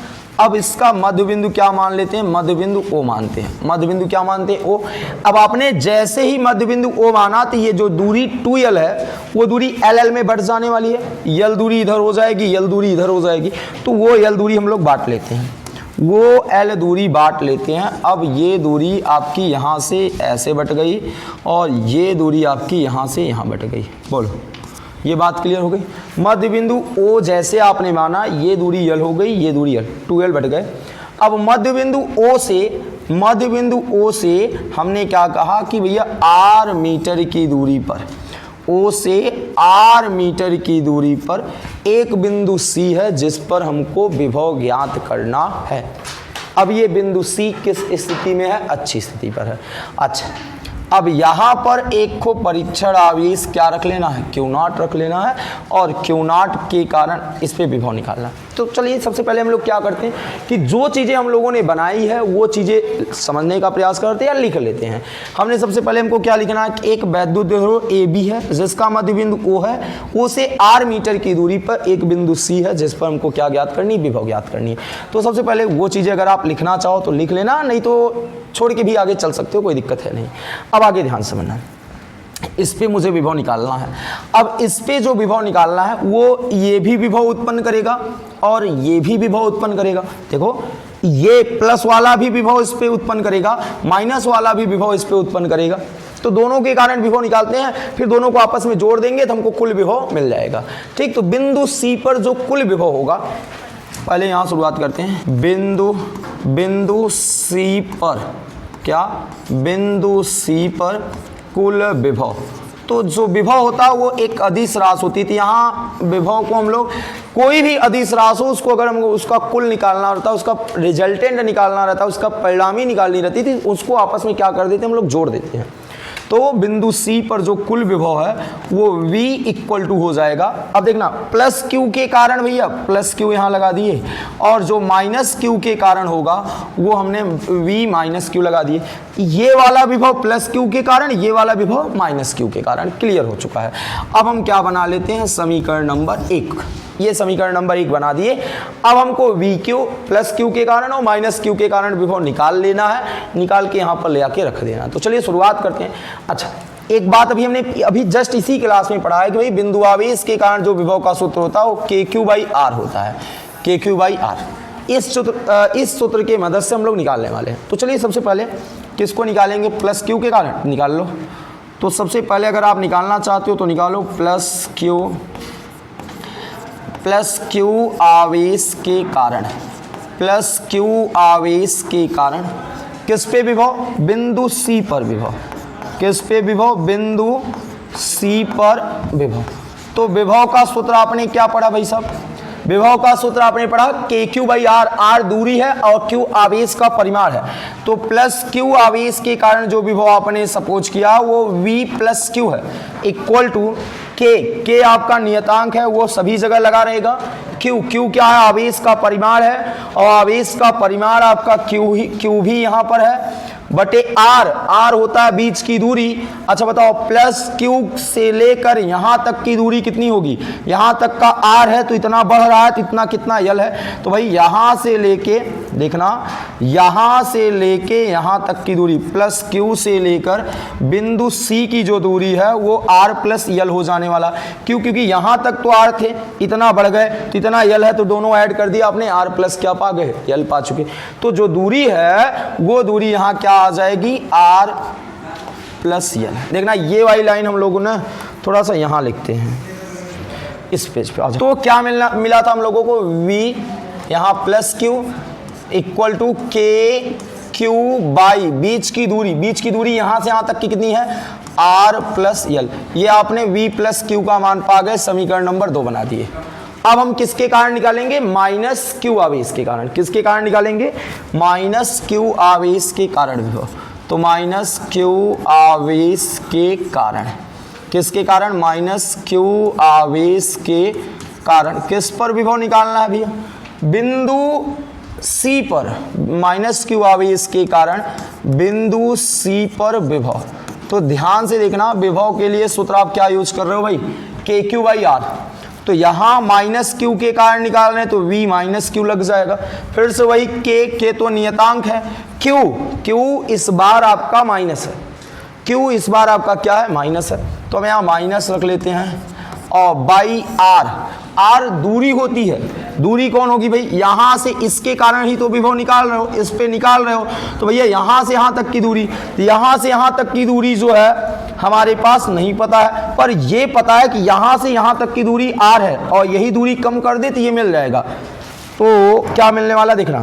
[SPEAKER 1] अब इसका मध्य बिंदु क्या मान लेते हैं, मध्य बिंदु O मानते हैं। मध्य बिंदु क्या मानते हैं, O। अब आपने जैसे ही मध्य बिंदु O माना तो ये जो दूरी 2l है वो दूरी LL में बढ़ जाने वाली है। L दूरी इधर हो जाएगी, L दूरी इधर हो जाएगी, तो वो L दूरी हम लोग बांट लेते हैं, वो L दूरी बांट लेते हैं। अब ये दूरी आपकी यहाँ से ऐसे बट गई और ये दूरी आपकी यहाँ से यहाँ बट गई। बोलो, ये बात क्लियर हो गई। मध्य बिंदु O जैसे आपने माना, ये दूरी L हो गई, ये दूरी L, 2l बट गए। अब मध्य बिंदु O से हमने क्या कहा कि भैया R मीटर की दूरी पर, O से R मीटर की दूरी पर एक बिंदु C है जिस पर हमको विभव ज्ञात करना है। अब ये बिंदु C किस स्थिति में है? अच्छी स्थिति पर है। अच्छा, अब यहाँ पर एक को परीक्षण आवेश क्या रख लेना है? Q0 रख लेना है और Q0 के कारण इस पे विभव निकालना है। तो चलिए सबसे पहले हम लोग क्या करते हैं कि जो चीज़ें हम लोगों ने बनाई है वो चीज़ें समझने का प्रयास करते हैं या लिख लेते हैं। हमने सबसे पहले हमको क्या लिखना है कि एक वैद्युत ध्रुव AB है जिसका मध्य बिंदु O है, O से R मीटर की दूरी पर एक बिंदु C है जिस पर हमको क्या ज्ञात करनी? विभव ज्ञात करनी है। तो सबसे पहले वो चीज़ें अगर आप लिखना चाहो तो लिख लेना, नहीं तो छोड़ के भी आगे चल सकते हो, कोई दिक्कत है नहीं। अब आगे ध्यान से समझना, इस पे मुझे विभव निकालना है। अब इस पे जो विभव निकालना है वो ये भी विभव उत्पन्न करेगा और ये भी विभव उत्पन्न करेगा। देखो, ये प्लस वाला भी विभव इस पे उत्पन्न करेगा, माइनस वाला भी विभव इस पे उत्पन्न करेगा। तो दोनों के कारण विभव निकालते हैं, फिर दोनों को आपस में जोड़ देंगे तो हमको कुल विभव मिल जाएगा। ठीक, तो बिंदु C पर जो कुल विभव होगा, पहले यहाँ शुरुआत करते हैं। बिंदु C पर क्या? बिंदु C पर कुल विभव। तो जो विभव होता है वो एक अदिश राशि होती थी। यहाँ विभव को हम लोग कोई भी अदिश राशि हो उसको अगर हमको उसका कुल निकालना रहता है, उसका रिजल्टेंट निकालना रहता है, उसका परिणामी निकालनी रहती थी, उसको आपस में क्या कर देते हैं हम लोग? जोड़ देते हैं। तो बिंदु C पर जो कुल विभव है वो V इक्वल टू हो जाएगा। अब देखना, प्लस Q के कारण भैया प्लस Q यहाँ लगा दिए और जो माइनस Q के कारण होगा वो हमने V माइनस Q लगा दिए। ये वाला विभव प्लस Q के कारण, ये वाला विभव माइनस Q के कारण। क्लियर हो चुका है। अब हम क्या बना लेते हैं? समीकरण नंबर 1। ये समीकरण नंबर 1 बना दिए। अब हमको VQ प्लस Q के कारण और माइनस Q के कारण विभव निकाल लेना है, निकाल के यहाँ पर ले आके रख देना। तो चलिए शुरुआत करते हैं। अच्छा, एक बात हमने अभी जस्ट इसी क्लास में पढ़ा है कि भाई बिंदु आवेश के कारण जो विभव का सूत्र होता है वो KQ/R होता है। KQ/R इस सूत्र के मदद से हम लोग निकालने वाले हैं। तो चलिए सबसे पहले किसको निकालेंगे? प्लस Q के कारण निकाल लो। तो सबसे पहले अगर आप निकालना चाहते हो तो निकालो प्लस Q आवेश के कारण, प्लस Q आवेश के कारण किस पे विभव? बिंदु C पर विभव। किस पे विभव? बिंदु C पर विभव। तो विभव का सूत्र आपने क्या पढ़ा भाई साहब? विभव का सूत्र आपने पढ़ा KQ/R। R दूरी है और Q आवेश का परिमाण है। तो प्लस Q आवेश के कारण जो विभव आपने सपोज किया वो V प्लस Q है इक्वल टू K आपका नियतांक है, वो सभी जगह लगा रहेगा। Q क्या है? आवेश का परिमाण है और आवेश का परिमाण आपका Q भी यहाँ पर है बटे R होता है बीच की दूरी। अच्छा बताओ, प्लस Q से लेकर यहाँ तक की दूरी कितनी होगी? यहाँ तक का R है तो इतना बढ़ रहा है, तो इतना कितना L है? तो भाई यहाँ से लेके देखना, यहाँ से लेके यहाँ तक की दूरी प्लस Q से लेकर बिंदु C की जो दूरी है वो R प्लस L हो जाने वाला। क्यों? क्योंकि यहाँ तक तो R थे, इतना बढ़ गए तो इतना L है, तो दोनों ऐड कर दिया आपने, R प्लस क्या पा गए? L पा चुके। तो जो दूरी है वो दूरी यहाँ क्या आ जाएगी? R plus L। देखना ये वाली लाइन हम लोगों ने थोड़ा सा यहाँ लिखते हैं, इस पेज पे आ जाए। तो क्या मिला था हम लोगों को? V यहाँ plus Q equal to KQ by बीच की दूरी यहाँ से यहाँ तक की कितनी है? R plus L। ये आपने V प्लस Q का मान पा गए, समीकरण नंबर 2 बना दिए। अब हम किसके कारण निकालेंगे? माइनस Q आवेश के कारण। किसके कारण निकालेंगे? माइनस Q आवेश के कारण विभव। तो माइनस Q आवेश के कारण, किसके कारण? माइनस Q आवेश के कारण किस पर विभव निकालना है भैया? बिंदु C पर। माइनस Q आवेश के कारण बिंदु C पर विभव। तो ध्यान से देखना, विभव के लिए सूत्र आप क्या यूज कर रहे हो भाई? KQ/R। तो यहाँ माइनस Q के कारण निकाल रहे हैं तो V माइनस Q लग जाएगा। फिर से वही K तो नियतांक है, Q इस बार आपका माइनस है, Q इस बार आपका क्या है? माइनस है। तो हम यहाँ माइनस रख लेते हैं और बाई R दूरी होती है। दूरी कौन होगी भाई? यहाँ से इसके कारण ही तो विभव निकाल रहे हो, इस पे निकाल रहे हो। तो भैया यहाँ से यहाँ तक की दूरी, यहाँ से यहाँ तक की दूरी जो है हमारे पास नहीं पता है, पर ये पता है कि यहाँ से यहाँ तक की दूरी R है और यही दूरी कम कर दे तो ये मिल जाएगा। तो क्या मिलने वाला देखना,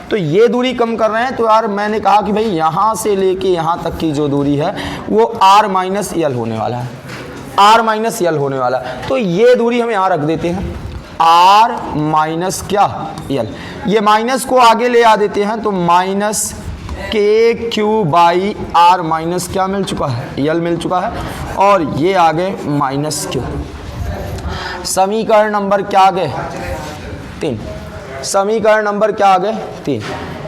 [SPEAKER 1] तो ये दूरी कम कर रहे हैं तो यार मैंने कहा कि भाई यहाँ से लेके यहाँ तक की जो दूरी है वो R माइनस L होने वाला है, R माइनस L होने वाला है। तो ये दूरी हम यहाँ रख देते हैं। आर माइनस क्या यल। ये माइनस को आगे ले आ देते हैं तो माइनस के क्यू बाई आर माइनस क्या मिल चुका है, यल मिल चुका है, और ये आ गए माइनस क्यू। समीकरण नंबर क्या आ गए 3। समीकरण नंबर क्या आ गए 3।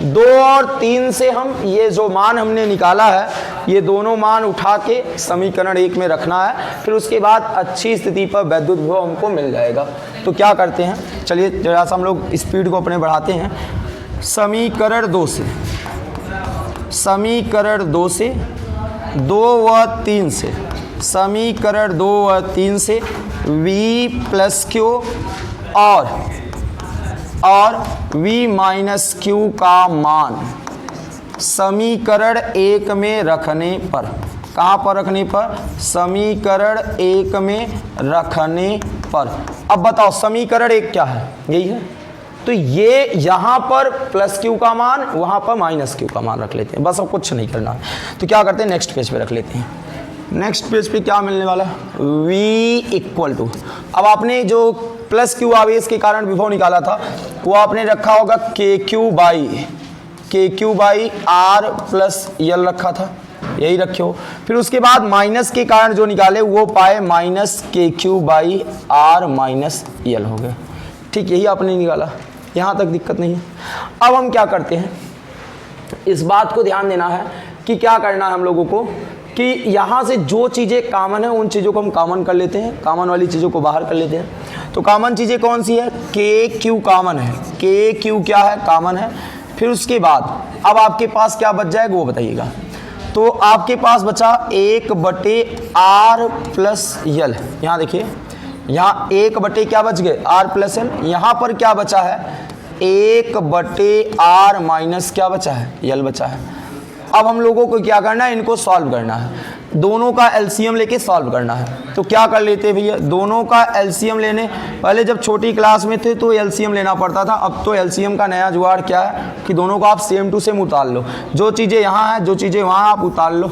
[SPEAKER 1] 2 और 3 से हम ये जो मान हमने निकाला है ये दोनों मान उठा के समीकरण 1 में रखना है, फिर उसके बाद अच्छी स्थिति पर वैद्युत विभव हमको मिल जाएगा। तो क्या करते हैं, चलिए जरा सा हम लोग स्पीड को अपने बढ़ाते हैं। समीकरण 2 से 2 व 3 से समीकरण 2 व 3 से v प्लस क्यू और v माइनस क्यू का मान समीकरण 1 में रखने पर, कहाँ पर रखने पर, समीकरण 1 में रखने पर। अब बताओ समीकरण 1 क्या है, यही है। तो ये यहाँ पर प्लस क्यू का मान, वहाँ पर माइनस क्यू का मान रख लेते हैं, बस अब कुछ नहीं करना है। तो क्या करते हैं, नेक्स्ट पेज पे रख लेते हैं। नेक्स्ट पेज पे क्या मिलने वाला है, v इक्वल टू, अब आपने जो प्लस क्यू आवेश के कारण विभव निकाला था वो आपने रखा होगा k q by r plus l रखा था, यही रखे हो। फिर उसके बाद माइनस के कारण जो निकाले वो पाए माइनस के क्यू बाई आर माइनस यल हो गए। ठीक, यही आपने निकाला, यहाँ तक दिक्कत नहीं है। अब हम क्या करते हैं, इस बात को ध्यान देना है कि क्या करना है हम लोगों को कि यहाँ से जो चीज़ें कॉमन है उन चीज़ों को हम कॉमन कर लेते हैं, कॉमन वाली चीज़ों को बाहर कर लेते हैं। तो कॉमन चीज़ें कौन सी है, के क्यू कॉमन है, के क्यू क्या है, कॉमन है। फिर उसके बाद अब आपके पास क्या बच जाएगा वो बताइएगा। तो आपके पास बचा 1/r प्लस यल, यहाँ देखिए, यहाँ 1/ क्या बच गए, r प्लस यल। यहाँ पर क्या बचा है, 1/r माइनस क्या बचा है, यल बचा है। अब हम लोगों को क्या करना है, इनको सॉल्व करना है, दोनों का एलसीएम लेके सॉल्व करना है। तो क्या कर लेते हैं भैया, दोनों का एलसीएम लेने, पहले जब छोटी क्लास में थे तो एलसीएम लेना पड़ता था, अब तो एलसीएम का नया जुगाड़ क्या है कि दोनों को आप सेम टू सेम उतार लो, जो चीज़ें यहाँ हैं जो चीज़ें वहाँ आप उतार लो,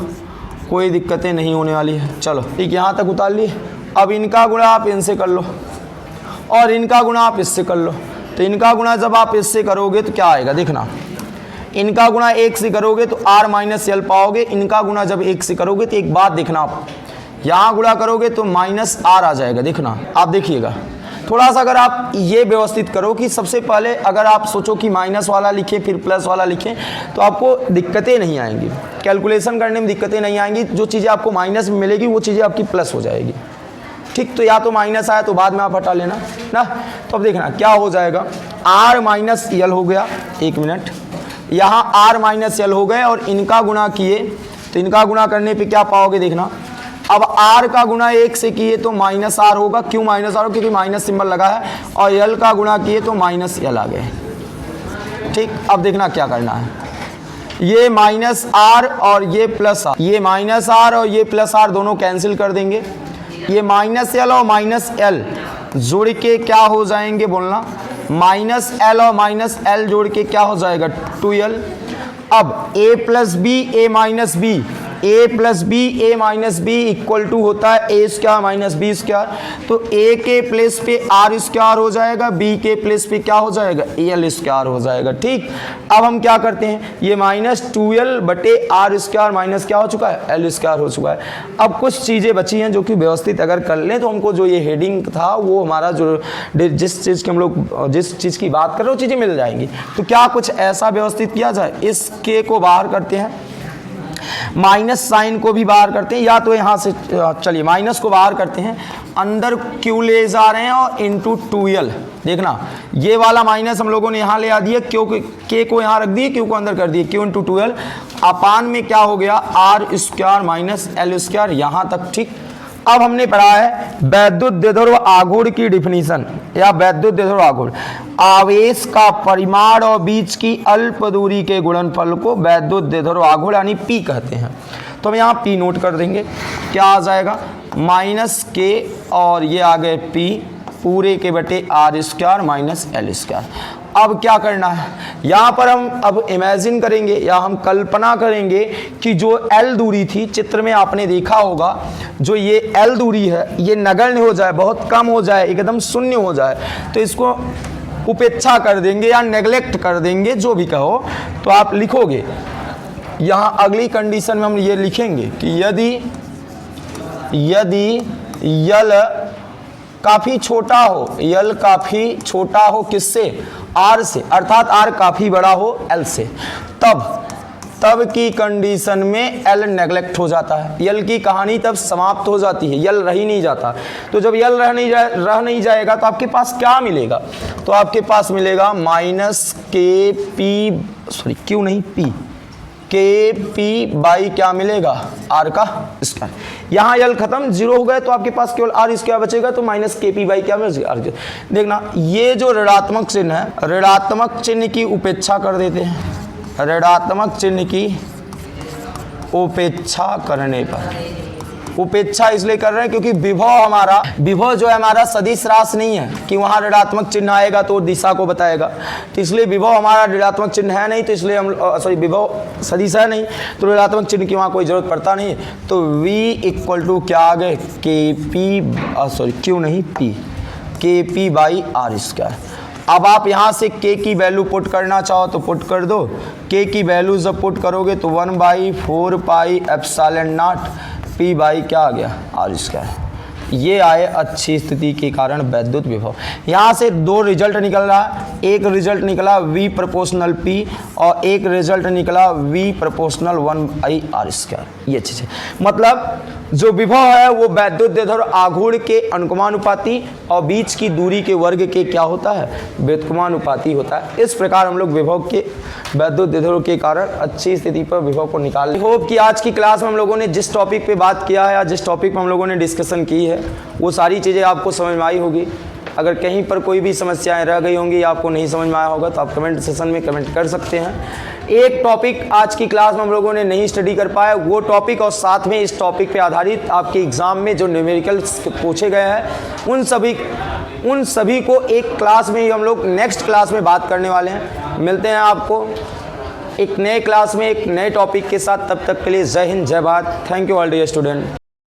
[SPEAKER 1] कोई दिक्कतें नहीं होने वाली है। चलो ठीक, यहाँ तक उतार लिए। अब इनका गुणा आप इनसे कर लो और इनका गुणा आप इससे कर लो। तो इनका गुणा जब आप इससे करोगे तो क्या आएगा, देखना, इनका गुणा 1 से करोगे तो r माइनस यल पाओगे, इनका गुणा जब 1 से करोगे तो एक बात देखना, आप यहाँ गुणा करोगे तो माइनस r आ जाएगा। देखना, आप देखिएगा थोड़ा सा, अगर आप ये व्यवस्थित करो कि सबसे पहले अगर आप सोचो कि माइनस वाला लिखें फिर प्लस वाला लिखें तो आपको दिक्कतें नहीं आएंगी, कैलकुलेशन करने में दिक्कतें नहीं आएंगी। जो चीज़ें आपको माइनस में मिलेगी वो चीज़ें आपकी प्लस हो जाएगी। ठीक, तो या तो माइनस आया तो बाद में आप हटा लेना ना। तो अब देखना क्या हो जाएगा, r माइनस यल हो गया, 1 मिनट, यहाँ r माइनस यल हो गए और इनका गुणा किए तो इनका गुणा करने पे क्या पाओगे, देखना। अब r का गुणा 1 से किए तो माइनस r होगा, क्यों माइनस r हो, क्योंकि माइनस सिंबल लगा है, और यल का गुणा किए तो माइनस यल आ गए। ठीक, अब देखना क्या करना है, ये माइनस r और ये प्लस r, ये माइनस r और ये प्लस r दोनों कैंसिल कर देंगे, ये माइनस यल और माइनस l जोड़ के क्या हो जाएंगे, बोलना, माइनस l और माइनस l जोड़ के क्या हो जाएगा, 2l। अब a plus b a minus b, a plus b a minus b equal to होता है a square minus b square. तो a के प्लेस पे r स्क्वायर हो जाएगा, b के प्लेस पे क्या हो जाएगा, l स्क्वायर हो जाएगा। ठीक, अब हम क्या करते हैं, ये माइनस 2l बटे r स्क्वायर माइनस क्या हो चुका है, l स्क्वायर हो चुका है। अब कुछ चीज़ें बची हैं जो कि व्यवस्थित अगर कर लें तो हमको जो ये हेडिंग था वो हमारा जो जिस चीज़ की हम लोग जिस चीज़ की बात कर रहे हो चीज़ें मिल जाएंगी। तो क्या कुछ ऐसा व्यवस्थित किया जाए, इस k को बाहर करते हैं, माइनस साइन को भी बाहर करते हैं, या तो यहाँ से चलिए माइनस को बाहर करते हैं, अंदर क्यू ले जा रहे हैं और इंटू 2l। देखना, ये वाला माइनस हम लोगों ने यहाँ ले आ दिया, क्योंकि के को यहाँ रख दिए, क्यू को अंदर कर दिए, क्यू इंटू 2l अपान में क्या हो गया, r square minus l square, यहाँ तक। ठीक, अब हमने पढ़ा है वैद्युत द्विध्रुव आघूर्ण की डिफिनीशन, या वैद्युत द्विध्रुव आघूर्ण, आवेश का परिमाण और बीच की अल्प दूरी के गुणनफल को वैद्युत द्विध्रुव आघूर्ण यानी P कहते हैं। तो हम यहाँ P नोट कर देंगे, क्या आ जाएगा, माइनस के और ये आ गए P पूरे के बटे r square minus l square. अब क्या करना है, यहाँ पर हम अब इमेजिन करेंगे या हम कल्पना करेंगे कि जो L दूरी थी, चित्र में आपने देखा होगा, जो ये L दूरी है ये नगण्य हो जाए, बहुत कम हो जाए, एकदम शून्य हो जाए, तो इसको उपेक्षा कर देंगे या नेग्लेक्ट कर देंगे, जो भी कहो। तो आप लिखोगे यहाँ अगली कंडीशन में हम ये लिखेंगे कि यदि यल काफ़ी छोटा हो, यल काफ़ी छोटा हो किससे, R से, अर्थात R काफ़ी बड़ा हो L से, तब की कंडीशन में L नेग्लेक्ट हो जाता है, यल की कहानी तब समाप्त हो जाती है, यल रह ही नहीं जाता। तो जब यल रह नहीं जाएगा तो आपके पास क्या मिलेगा, तो आपके पास मिलेगा माइनस के पी बाई क्या मिलेगा, R का स्क्वायर। यहाँ यल खत्म, जीरो हो गए तो आपके पास केवल R स्क्वायर बचेगा, तो माइनस के पी बाई क्या मिलेगा, R। देखना ये जो ऋणात्मक चिन्ह है, ऋणात्मक चिन्ह की उपेक्षा कर देते हैं, ऋणात्मक चिन्ह की उपेक्षा करने पर, उपेक्षा इसलिए कर रहे हैं क्योंकि विभव जो है हमारा सदिश राशि नहीं है कि वहाँ ऋणात्मक चिन्ह आएगा तो दिशा को बताएगा, तो इसलिए विभव हमारा ऋणात्मक चिन्ह है नहीं, तो इसलिए हम विभव सदिश है नहीं, तो ऋणात्मक चिन्ह की वहाँ कोई जरूरत पड़ता नहीं। तो v इक्वल टू क्या आ गए, के पी बाई R स्क्वायर। अब आप यहाँ से k की वैल्यू पुट करना चाहो तो पुट कर दो, k की वैल्यू जब पुट करोगे तो 1/4 पाई एप्सिलॉन नॉट P बाई क्या आ गया, R स्क्वायर। ये आए अच्छी स्थिति के कारण वैद्युत विभव। यहाँ से दो रिजल्ट निकल रहा है, एक रिजल्ट निकला V प्रोपोर्शनल P और एक रिजल्ट निकला V प्रोपोर्शनल 1/R स्क्वायर। ये चीज़ है, मतलब जो विभव है वो वैद्युत द्विध्रुव आघूर्ण के अनुक्रमानुपाती और बीच की दूरी के वर्ग के क्या होता है, व्युत्क्रमानुपाती होता है। इस प्रकार हम लोग विभव के वैद्युत द्विध्रुव के कारण अच्छी स्थिति पर विभव को निकाल। होप कि आज की क्लास में हम लोगों ने जिस टॉपिक पे बात किया है या जिस टॉपिक पर हम लोगों ने डिस्कशन की है वो सारी चीज़ें आपको समझ में आई होगी। अगर कहीं पर कोई भी समस्याएं रह गई होंगी या आपको नहीं समझ में आया होगा तो आप कमेंट सेशन में कमेंट कर सकते हैं। एक टॉपिक आज की क्लास में हम लोगों ने नहीं स्टडी कर पाए, वो टॉपिक और साथ में इस टॉपिक पे आधारित आपके एग्ज़ाम में जो न्यूमेरिकल्स पूछे गए हैं उन सभी को एक क्लास में ही हम लोग नेक्स्ट क्लास में बात करने वाले हैं। मिलते हैं आपको एक नए क्लास में एक नए टॉपिक के साथ, तब तक के लिए जय हिंद जय Bharat. Thank you all dear student.